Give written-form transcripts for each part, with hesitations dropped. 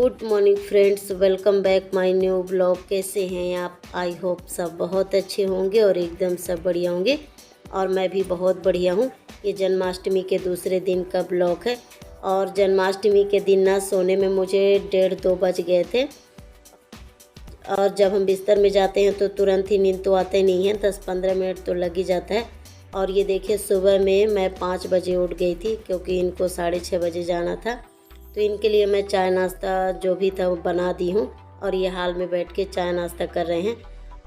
Good morning friends, welcome back my new blog. कैसे हैं आप? आई होप सब बहुत अच्छे होंगे और एकदम सब बढ़िया होंगे। और मैं भी बहुत बढ़िया हूँ। ये जन्माष्टमी के दूसरे दिन का ब्लॉग है और जन्माष्टमी के दिन ना सोने में मुझे 1:30-2 बज गए थे। और जब हम बिस्तर में जाते हैं तो तुरंत ही नींद तो आते नहीं है, 10-15 मिनट तो लग ही जाता है। और ये देखिए, सुबह में मैं 5 बजे उठ गई थी क्योंकि इनको 6:30 बजे जाना था। तो इनके लिए मैं चाय नाश्ता जो भी था वो बना दी हूँ और ये हाल में बैठ के चाय नाश्ता कर रहे हैं।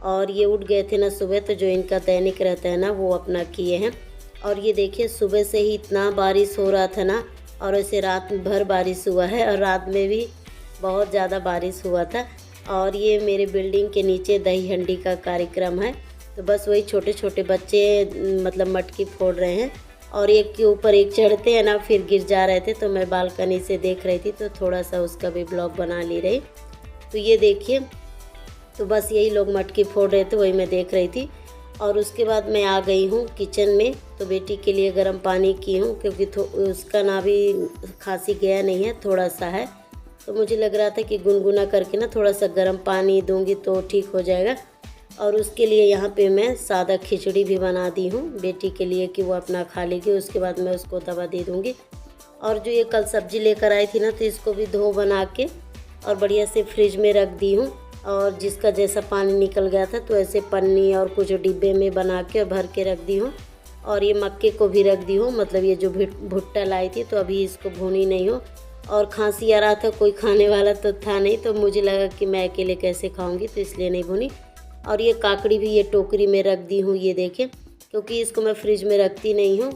और ये उठ गए थे ना सुबह, तो जो इनका दैनिक रहता है ना वो अपना किए हैं। और ये देखिए, सुबह से ही इतना बारिश हो रहा था ना, और ऐसे रात भर बारिश हुआ है और रात में भी बहुत ज़्यादा बारिश हुआ था। और ये मेरे बिल्डिंग के नीचे दही हंडी का कार्यक्रम है, तो बस वही छोटे छोटे बच्चे मतलब मटकी फोड़ रहे हैं और एक के ऊपर एक चढ़ते हैं ना, फिर गिर जा रहे थे। तो मैं बालकनी से देख रही थी, तो थोड़ा सा उसका भी ब्लॉग बना ली रही। तो ये देखिए, तो बस यही लोग मटकी फोड़ रहे थे, वही मैं देख रही थी। और उसके बाद मैं आ गई हूँ किचन में, तो बेटी के लिए गर्म पानी की हूँ क्योंकि उसका ना भी खांसी गया नहीं है, थोड़ा सा है। तो मुझे लग रहा था कि गुनगुना करके ना थोड़ा सा गर्म पानी दूंगी तो ठीक हो जाएगा। और उसके लिए यहाँ पे मैं सादा खिचड़ी भी बना दी हूँ बेटी के लिए कि वो अपना खा लेगी। उसके बाद मैं उसको दवा दे दूँगी। और जो ये कल सब्ज़ी लेकर आई थी ना, तो इसको भी धो बना के और बढ़िया से फ्रिज में रख दी हूँ। और जिसका जैसा पानी निकल गया था तो ऐसे पन्नी और कुछ डिब्बे में बना के और भर के रख दी हूँ। और ये मक्के को भी रख दी हूँ, मतलब ये जो भुट्टा लाई थी, तो अभी इसको भूनी नहीं हो। और खांसी आ रहा था, कोई खाने वाला तो था नहीं, तो मुझे लगा कि मैं अकेले कैसे खाऊंगी, तो इसलिए नहीं भूनी। और ये काकड़ी भी ये टोकरी में रख दी हूँ, ये देखें, क्योंकि इसको मैं फ्रिज में रखती नहीं हूँ,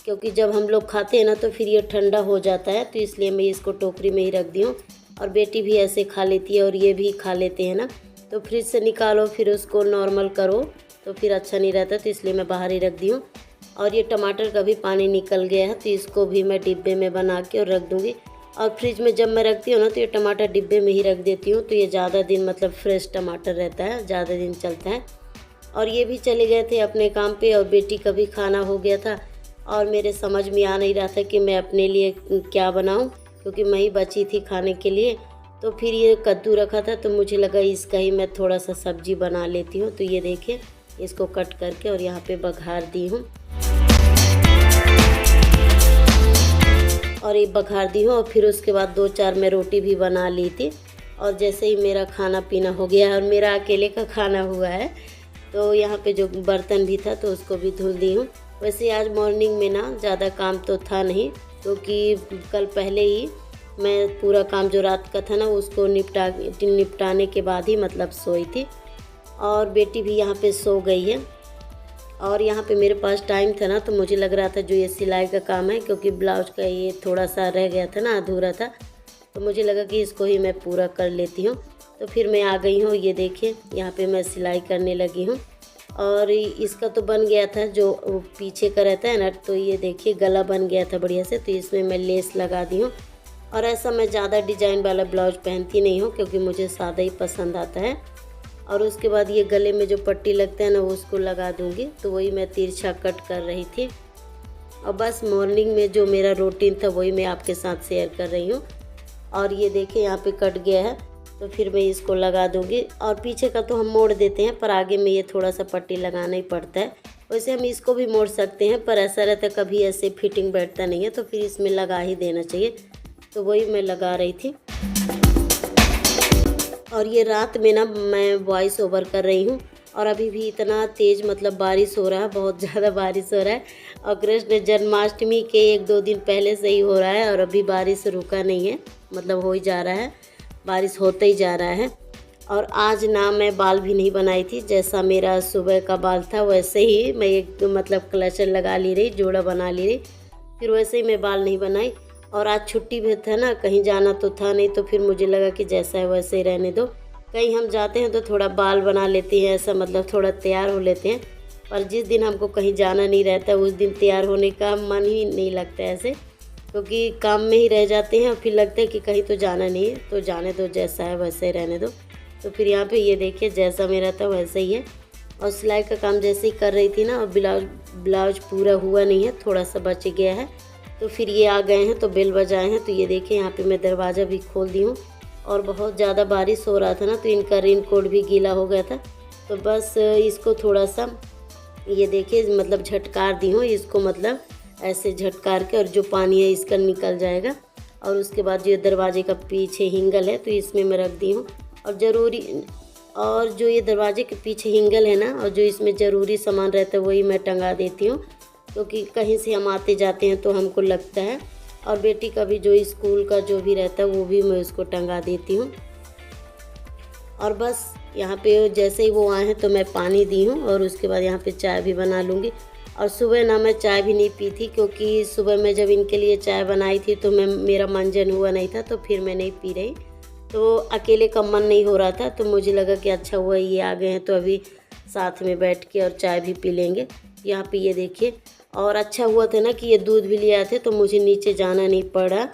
क्योंकि जब हम लोग खाते हैं ना तो फिर ये ठंडा हो जाता है, तो इसलिए मैं इसको टोकरी में ही रख दी हूँ। और बेटी भी ऐसे खा लेती है और ये भी खा लेते हैं ना, तो फ्रिज से निकालो फिर उसको नॉर्मल करो तो फिर अच्छा नहीं रहता, तो इसलिए मैं बाहर ही रख दी हूँ। और ये टमाटर का भी पानी निकल गया है, तो इसको भी मैं डिब्बे में बना के और रख दूँगी। और फ्रिज में जब मैं रखती हूँ ना, तो ये टमाटर डिब्बे में ही रख देती हूँ, तो ये ज़्यादा दिन मतलब फ्रेश टमाटर रहता है, ज़्यादा दिन चलता है। और ये भी चले गए थे अपने काम पे और बेटी का भी खाना हो गया था। और मेरे समझ में आ नहीं रहा था कि मैं अपने लिए क्या बनाऊँ, क्योंकि मैं ही बची थी खाने के लिए। तो फिर ये कद्दू रखा था, तो मुझे लगा इसका ही मैं थोड़ा सा सब्जी बना लेती हूँ। तो ये देखिए, इसको कट करके और यहाँ पे बघार दी हूँ और ये बघार दी हूँ। और फिर उसके बाद 2-4 मैं रोटी भी बना ली थी। और जैसे ही मेरा खाना पीना हो गया और मेरा अकेले का खाना हुआ है, तो यहाँ पे जो बर्तन भी था तो उसको भी धुल दी हूँ। वैसे आज मॉर्निंग में ना ज़्यादा काम तो था नहीं, क्योंकि कल पहले ही मैं पूरा काम जो रात का था ना उसको निपटाने के बाद ही मतलब सोई थी। और बेटी भी यहाँ पे सो गई है। और यहाँ पे मेरे पास टाइम था ना, तो मुझे लग रहा था जो ये सिलाई का काम है, क्योंकि ब्लाउज का ये थोड़ा सा रह गया था ना, अधूरा था, तो मुझे लगा कि इसको ही मैं पूरा कर लेती हूँ। तो फिर मैं आ गई हूँ, ये देखिए यहाँ पे मैं सिलाई करने लगी हूँ। और इसका तो बन गया था जो पीछे का रहता है ना, तो ये देखिए गला बन गया था बढ़िया से, तो इसमें मैं लेस लगा दी हूँ। और ऐसा मैं ज़्यादा डिजाइन वाला ब्लाउज पहनती नहीं हूँ, क्योंकि मुझे सादा ही पसंद आता है। और उसके बाद ये गले में जो पट्टी लगता है ना उसको लगा दूंगी, तो वही मैं तिरछा कट कर रही थी। और बस मॉर्निंग में जो मेरा रूटीन था वही मैं आपके साथ शेयर कर रही हूँ। और ये देखिए यहाँ पे कट गया है, तो फिर मैं इसको लगा दूंगी। और पीछे का तो हम मोड़ देते हैं, पर आगे में ये थोड़ा सा पट्टी लगाना ही पड़ता है। वैसे हम इसको भी मोड़ सकते हैं, पर ऐसा रहता है कभी ऐसे फिटिंग बैठता नहीं है, तो फिर इसमें लगा ही देना चाहिए। तो वही मैं लगा रही थी। और ये रात में ना मैं वॉइस ओवर कर रही हूँ, और अभी भी इतना तेज़ मतलब बारिश हो रहा है, बहुत ज़्यादा बारिश हो रहा है। और कृष्ण जन्माष्टमी के 1-2 दिन पहले से ही हो रहा है और अभी बारिश रुका नहीं है, मतलब हो ही जा रहा है, बारिश होते ही जा रहा है। और आज ना मैं बाल भी नहीं बनाई थी, जैसा मेरा सुबह का बाल था वैसे ही मैं एक मतलब क्लचर लगा ली रही, जोड़ा बना ली रही, फिर वैसे ही मैं बाल नहीं बनाई। और आज छुट्टी भी था ना, कहीं जाना तो था नहीं, तो फिर मुझे लगा कि जैसा है वैसे ही रहने दो। कहीं हम जाते हैं तो थोड़ा बाल बना लेते हैं, ऐसा मतलब थोड़ा तैयार हो लेते हैं। पर जिस दिन हमको कहीं जाना नहीं रहता उस दिन तैयार होने का मन ही नहीं लगता ऐसे, क्योंकि काम में ही रह जाते हैं और फिर लगता है कि कहीं तो जाना नहीं है, तो जाने दो, जैसा है वैसे ही रहने दो। तो फिर यहाँ पे ये देखिए जैसा मेरा था वैसे ही है। और सिलाई का काम जैसे ही कर रही थी ना, और ब्लाउज पूरा हुआ नहीं है, थोड़ा सा बच गया है। तो फिर ये आ गए हैं तो बेल बजाए हैं। तो ये देखिए यहाँ पे मैं दरवाज़ा भी खोल दी हूँ और बहुत ज़्यादा बारिश हो रहा था ना, तो इनका रेन कोट भी गीला हो गया था। तो बस इसको थोड़ा सा ये देखिए मतलब झटकार दी हूँ इसको, मतलब ऐसे झटकार के, और जो पानी है इसका निकल जाएगा। और उसके बाद जो दरवाजे का पीछे हिंगल है तो इसमें मैं रख दी हूँ। और जो ये दरवाजे के पीछे हिंगल है ना, और जो इसमें ज़रूरी सामान रहता है वही मैं टंगा देती हूँ, क्योंकि कहीं से हम आते जाते हैं तो हमको लगता है। और बेटी का भी जो स्कूल का जो भी रहता है वो भी मैं उसको टंगा देती हूँ। और बस यहाँ पे जैसे ही वो आए हैं तो मैं पानी दी हूँ, और उसके बाद यहाँ पे चाय भी बना लूँगी। और सुबह ना मैं चाय भी नहीं पी थी, क्योंकि सुबह मैं जब इनके लिए चाय बनाई थी तो मेरा मंजन हुआ नहीं था, तो फिर मैं नहीं पी रही। तो अकेले का मन नहीं हो रहा था, तो मुझे लगा कि अच्छा हुआ ये आ गए हैं तो अभी साथ में बैठ के और चाय भी पी लेंगे। यहाँ पे ये देखिए, और अच्छा हुआ था ना कि ये दूध भी ले आए थे तो मुझे नीचे जाना नहीं पड़ा।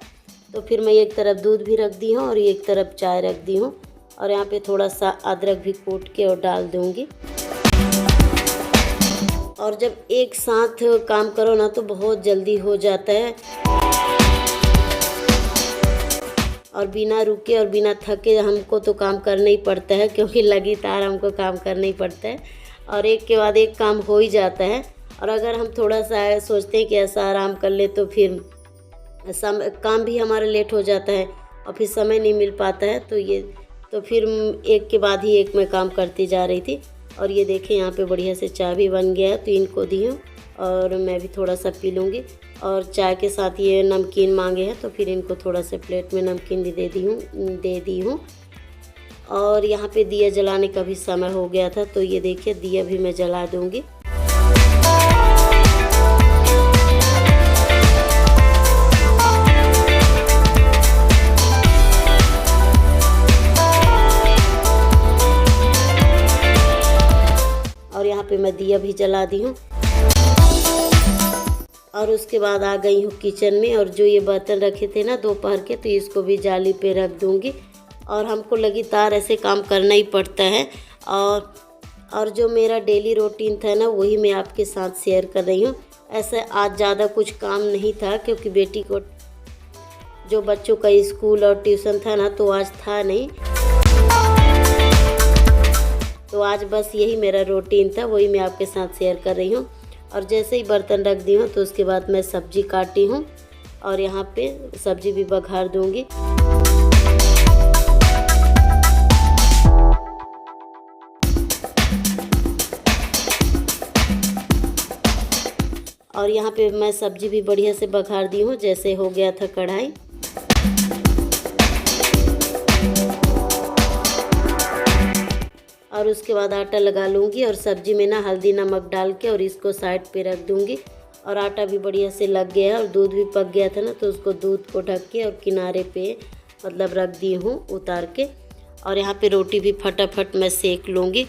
तो फिर मैं एक तरफ दूध भी रख दी हूँ और एक तरफ चाय रख दी हूँ। और यहाँ पे थोड़ा सा अदरक भी कूट के और डाल दूँगी। और जब एक साथ काम करो ना तो बहुत जल्दी हो जाता है, और बिना रुके और बिना थके हमको तो काम करना ही पड़ता है, क्योंकि लगातार हमको काम करना ही पड़ता है और एक के बाद एक काम हो ही जाता है। और अगर हम थोड़ा सा सोचते हैं कि ऐसा आराम कर ले तो फिर काम भी हमारा लेट हो जाता है और फिर समय नहीं मिल पाता है। तो फिर एक के बाद ही एक मैं काम करती जा रही थी। और ये देखें यहाँ पे बढ़िया से चाय भी बन गया है, तो इनको दी हूँ और मैं भी थोड़ा सा पी लूँगी। और चाय के साथ ये नमकीन मांगे हैं तो फिर इनको थोड़ा सा प्लेट में नमकीन भी दे दी हूँ। और यहाँ पे दिया जलाने का भी समय हो गया था, तो ये देखिए दिया भी मैं जला दूँगी। और यहाँ पे मैं दिया भी जला दी हूँ। और उसके बाद आ गई हूँ किचन में, और जो ये बर्तन रखे थे ना दोपहर के, तो इसको भी जाली पे रख दूँगी। और हमको लगातार ऐसे काम करना ही पड़ता है। और जो मेरा डेली रूटीन था ना वही मैं आपके साथ शेयर कर रही हूँ। ऐसे आज ज़्यादा कुछ काम नहीं था, क्योंकि बेटी को जो बच्चों का स्कूल और ट्यूशन था ना तो आज था नहीं, तो आज बस यही मेरा रूटीन था, वही मैं आपके साथ शेयर कर रही हूँ। और जैसे ही बर्तन रख दी हूँ तो उसके बाद मैं सब्जी काटी हूँ और यहाँ पे सब्जी भी बघार दूँगी। और यहाँ पे मैं सब्जी भी बढ़िया से बघार दी हूँ, जैसे हो गया था कढ़ाई। और उसके बाद आटा लगा लूँगी और सब्जी में ना हल्दी नमक डाल के और इसको साइड पे रख दूँगी। और आटा भी बढ़िया से लग गया है और दूध भी पक गया था ना, तो उसको दूध को ढक के और किनारे पे मतलब रख दी हूँ उतार के। और यहाँ पे रोटी भी फटाफट मैं सेक लूँगी।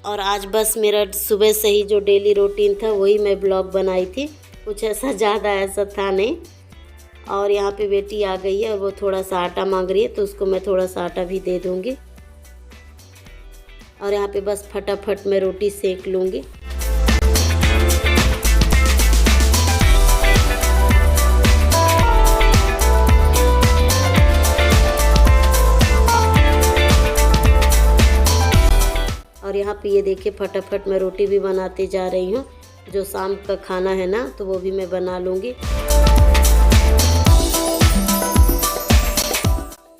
और आज बस मेरा सुबह से ही जो डेली रूटीन था वही मैं ब्लॉग बनाई थी, कुछ ऐसा था नहीं। और यहाँ पे बेटी आ गई है और वो थोड़ा सा आटा मांग रही है, तो उसको मैं थोड़ा सा आटा भी दे दूँगी। और यहाँ पे बस फटाफट मैं रोटी सेक लूँगी। और यहाँ पे ये देखिए फटाफट मैं रोटी भी बनाते जा रही हूँ। जो शाम का खाना है ना तो वो भी मैं बना लूँगी।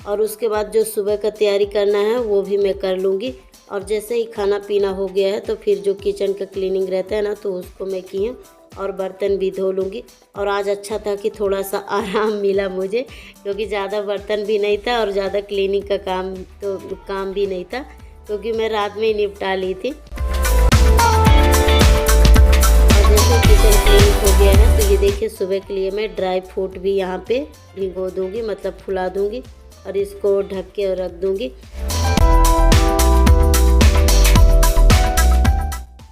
और उसके बाद जो सुबह का तैयारी करना है वो भी मैं कर लूँगी। और जैसे ही खाना पीना हो गया है तो फिर जो किचन का क्लीनिंग रहता है ना तो उसको मैं की हूँ और बर्तन भी धो लूँगी। और आज अच्छा था कि थोड़ा सा आराम मिला मुझे, क्योंकि ज़्यादा बर्तन भी नहीं था और ज़्यादा क्लीनिंग का काम भी नहीं था, क्योंकि मैं रात में ही निपटा ली थी। और जैसे किचन क्लीन हो गया है तो ये देखिए सुबह के लिए मैं ड्राई फ्रूट भी यहाँ पे भिगो दूँगी, मतलब फुला दूँगी और इसको ढक के रख दूँगी।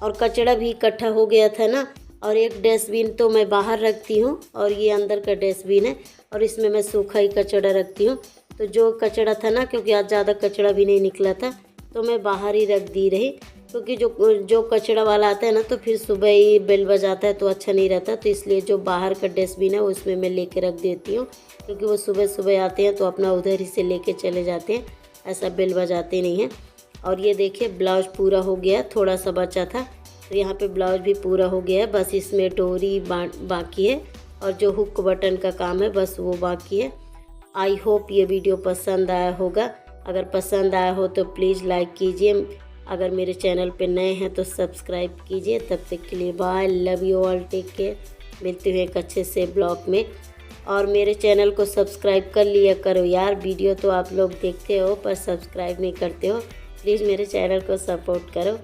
और कचरा भी इकट्ठा हो गया था ना, और एक डस्टबिन तो मैं बाहर रखती हूँ और ये अंदर का डस्टबिन है और इसमें मैं सूखा ही कचरा रखती हूँ। तो जो कचरा था ना, क्योंकि आज ज़्यादा कचरा भी नहीं निकला था, तो मैं बाहर ही रख दी रही, क्योंकि जो कचरा वाला आता है ना तो फिर सुबह ही बेल बजाता है तो अच्छा नहीं रहता। तो इसलिए जो बाहर का डस्टबिन है उसमें मैं लेके रख देती हूँ, क्योंकि वो सुबह सुबह आते हैं तो अपना उधर ही से लेके चले जाते हैं, ऐसा बेल बजाते नहीं हैं। और ये देखिए ब्लाउज पूरा हो गया, थोड़ा सा बचा था, तो यहाँ पे ब्लाउज भी पूरा हो गया है। बस इसमें डोरी बाकी है और जो हुक बटन का काम है बस वो बाकी है। आई होप ये वीडियो पसंद आया होगा। अगर पसंद आया हो तो प्लीज़ लाइक कीजिए, अगर मेरे चैनल पे नए हैं तो सब्सक्राइब कीजिए। तब तक के लिए bye, love you all, take care. मिलते हुए एक अच्छे से ब्लॉग में। और मेरे चैनल को सब्सक्राइब कर लिया करो यार, वीडियो तो आप लोग देखते हो पर सब्सक्राइब नहीं करते हो। प्लीज़ मेरे चैनल को सपोर्ट करो।